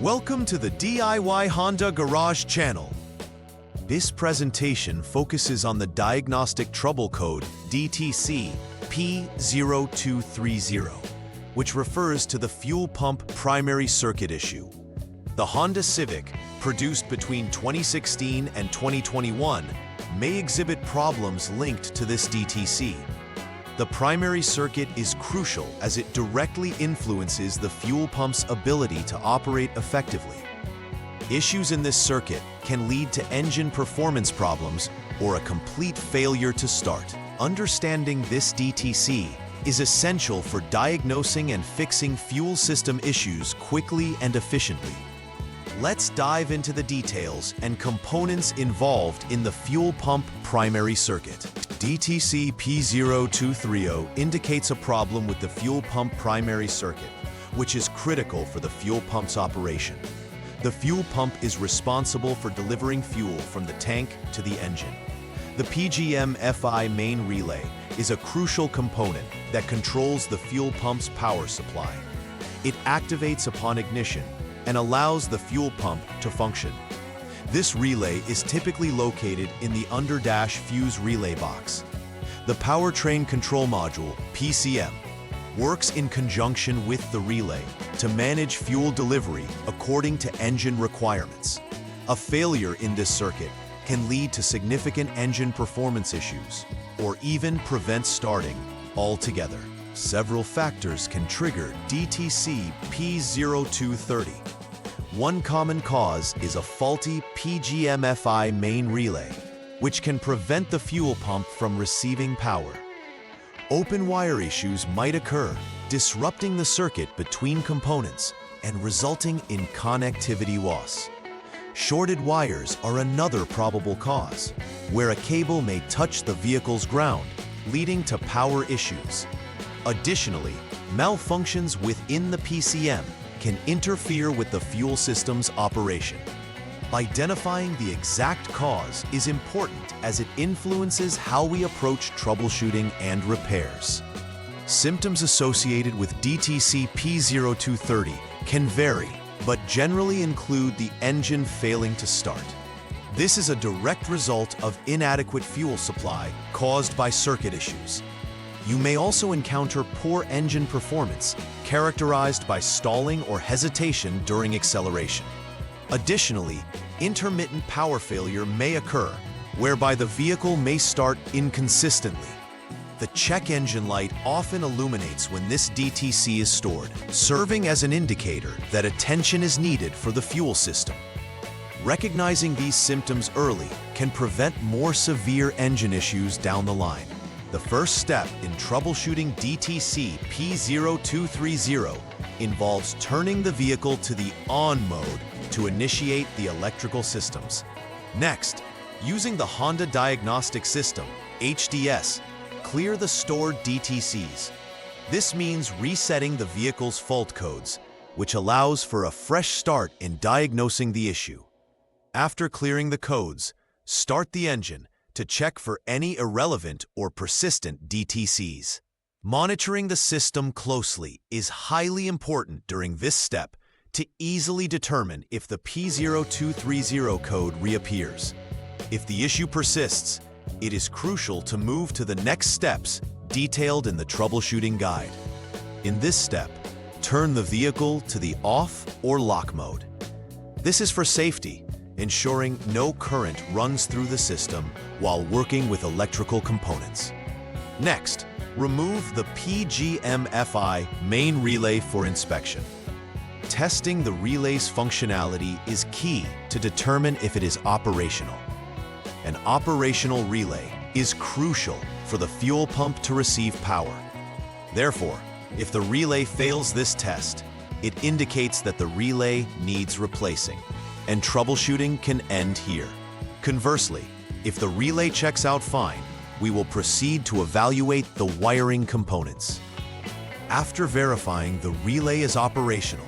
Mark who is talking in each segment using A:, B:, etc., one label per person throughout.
A: Welcome to the DIY Honda Garage channel. This presentation focuses on the diagnostic trouble code DTC P0230, which refers to the fuel pump primary circuit issue. The Honda Civic, produced between 2016 and 2021, may exhibit problems linked to this DTC. The primary circuit is crucial as it directly influences the fuel pump's ability to operate effectively. Issues in this circuit can lead to engine performance problems or a complete failure to start. Understanding this DTC is essential for diagnosing and fixing fuel system issues quickly and efficiently. Let's dive into the details and components involved in the fuel pump primary circuit. DTC P0230 indicates a problem with the fuel pump primary circuit, which is critical for the fuel pump's operation. The fuel pump is responsible for delivering fuel from the tank to the engine. The PGM-FI main relay is a crucial component that controls the fuel pump's power supply. It activates upon ignition and allows the fuel pump to function. This relay is typically located in the under-dash fuse relay box. The powertrain control module, PCM, works in conjunction with the relay to manage fuel delivery according to engine requirements. A failure in this circuit can lead to significant engine performance issues or even prevent starting altogether. Several factors can trigger DTC P0230. One common cause is a faulty PGM-FI main relay, which can prevent the fuel pump from receiving power. Open wire issues might occur, disrupting the circuit between components and resulting in connectivity loss. Shorted wires are another probable cause, where a cable may touch the vehicle's ground, leading to power issues. Additionally, malfunctions within the PCM can interfere with the fuel system's operation. Identifying the exact cause is important as it influences how we approach troubleshooting and repairs. Symptoms associated with DTC P0230 can vary, but generally include the engine failing to start. This is a direct result of inadequate fuel supply caused by circuit issues. You may also encounter poor engine performance, characterized by stalling or hesitation during acceleration. Additionally, intermittent power failure may occur, whereby the vehicle may start inconsistently. The check engine light often illuminates when this DTC is stored, serving as an indicator that attention is needed for the fuel system. Recognizing these symptoms early can prevent more severe engine issues down the line. The first step in troubleshooting DTC P0230 involves turning the vehicle to the on mode to initiate the electrical systems. Next, using the Honda Diagnostic System, HDS, clear the stored DTCs. This means resetting the vehicle's fault codes, which allows for a fresh start in diagnosing the issue. After clearing the codes, start the engine to check for any irrelevant or persistent DTCs. Monitoring the system closely is highly important during this step to easily determine if the P0230 code reappears. If the issue persists, it is crucial to move to the next steps detailed in the troubleshooting guide. In this step, turn the vehicle to the off or lock mode. This is for safety, ensuring no current runs through the system while working with electrical components. Next, remove the PGM-FI main relay for inspection. Testing the relay's functionality is key to determine if it is operational. An operational relay is crucial for the fuel pump to receive power. Therefore, if the relay fails this test, it indicates that the relay needs replacing, and troubleshooting can end here. Conversely, if the relay checks out fine, we will proceed to evaluate the wiring components. After verifying the relay is operational,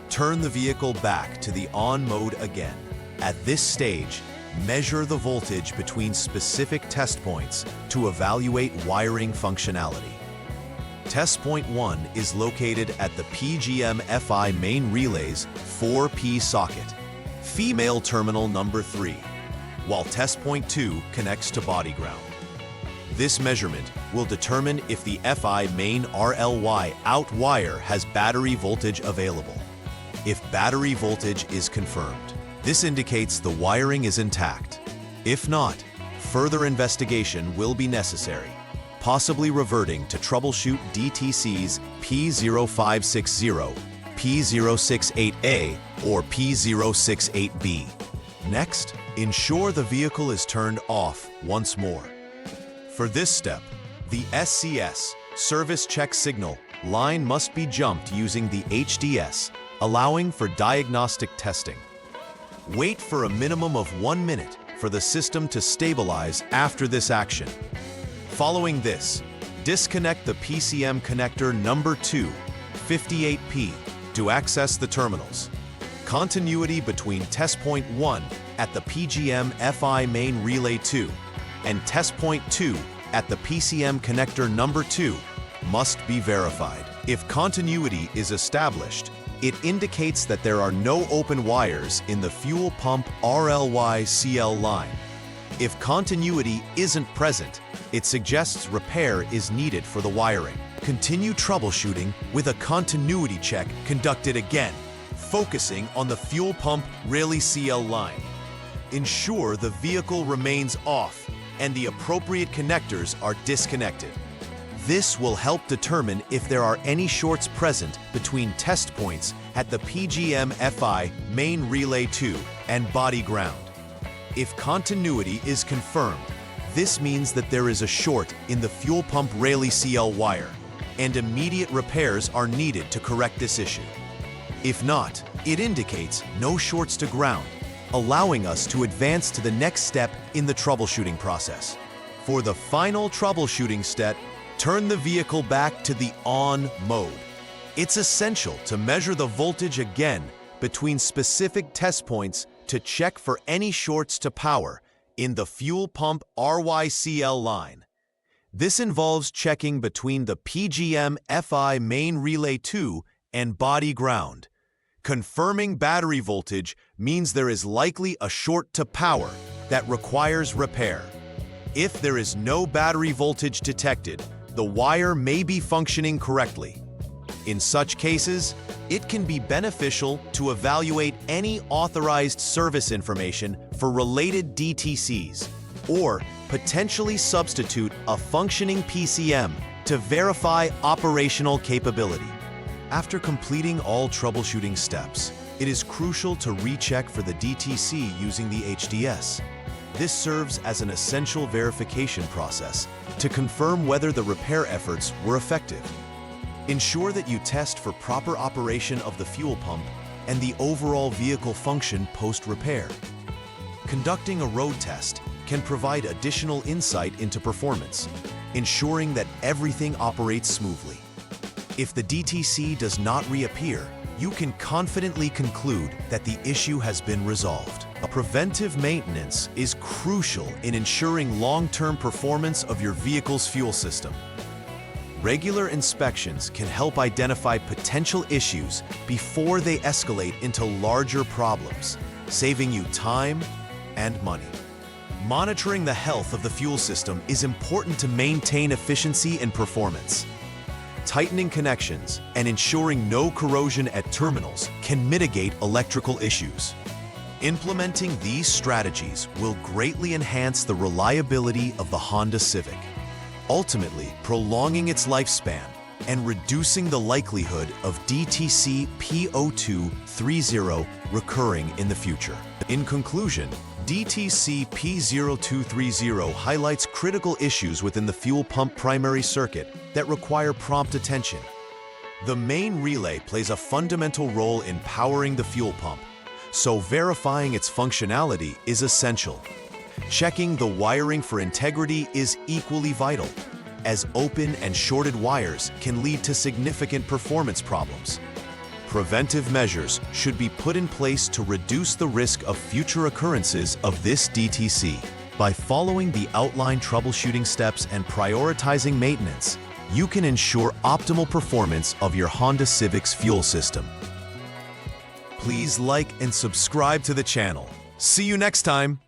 A: turn the vehicle back to the on mode again. At this stage, measure the voltage between specific test points to evaluate wiring functionality. Test point 1 is located at the PGM-FI main relay's 4P socket, female terminal number 3, while test point 2 connects to body ground. This measurement will determine if the FI main RLY out wire has battery voltage available. If battery voltage is confirmed, this indicates the wiring is intact. If not, further investigation will be necessary, possibly reverting to troubleshoot DTCs P0560, P068A, or P068B. Next, ensure the vehicle is turned off once more. For this step, the SCS, Service Check Signal, line must be jumped using the HDS, allowing for diagnostic testing. Wait for a minimum of 1 minute for the system to stabilize after this action. Following this, disconnect the PCM connector number 2, 58P, to access the terminals. Continuity between test point 1 at the PGM-FI main relay 2 and test point 2 at the PCM connector number 2 must be verified. If continuity is established, it indicates that there are no open wires in the fuel pump RLY-CL line. If continuity isn't present, it suggests repair is needed for the wiring. Continue troubleshooting with a continuity check conducted again, focusing on the fuel pump RLY-CL line. Ensure the vehicle remains off and the appropriate connectors are disconnected. This will help determine if there are any shorts present between test points at the PGM-FI main relay 2 and body ground. If continuity is confirmed, this means that there is a short in the fuel pump RLY-CL wire, and immediate repairs are needed to correct this issue. If not, it indicates no shorts to ground, allowing us to advance to the next step in the troubleshooting process. For the final troubleshooting step, turn the vehicle back to the on mode. It's essential to measure the voltage again between specific test points to check for any shorts to power in the fuel pump RLY-CL line. This involves checking between the PGM-FI main relay 2 and body ground. Confirming battery voltage means there is likely a short to power that requires repair. If there is no battery voltage detected, the wire may be functioning correctly. In such cases, it can be beneficial to evaluate any authorized service information for related DTCs, or potentially substitute a functioning PCM to verify operational capability. After completing all troubleshooting steps, it is crucial to recheck for the DTC using the HDS. This serves as an essential verification process to confirm whether the repair efforts were effective. Ensure that you test for proper operation of the fuel pump and the overall vehicle function post-repair. Conducting a road test can provide additional insight into performance, ensuring that everything operates smoothly. If the DTC does not reappear, you can confidently conclude that the issue has been resolved. A preventive maintenance is crucial in ensuring long-term performance of your vehicle's fuel system. Regular inspections can help identify potential issues before they escalate into larger problems, saving you time and money. Monitoring the health of the fuel system is important to maintain efficiency and performance. Tightening connections and ensuring no corrosion at terminals can mitigate electrical issues. Implementing these strategies will greatly enhance the reliability of the Honda Civic, ultimately prolonging its lifespan and reducing the likelihood of DTC P0230 recurring in the future. In conclusion, DTC P0230 highlights critical issues within the fuel pump primary circuit that require prompt attention. The main relay plays a fundamental role in powering the fuel pump, so verifying its functionality is essential. Checking the wiring for integrity is equally vital, as open and shorted wires can lead to significant performance problems. Preventive measures should be put in place to reduce the risk of future occurrences of this DTC. By following the outlined troubleshooting steps and prioritizing maintenance, you can ensure optimal performance of your Honda Civics fuel system. Please like and subscribe to the channel. See you next time.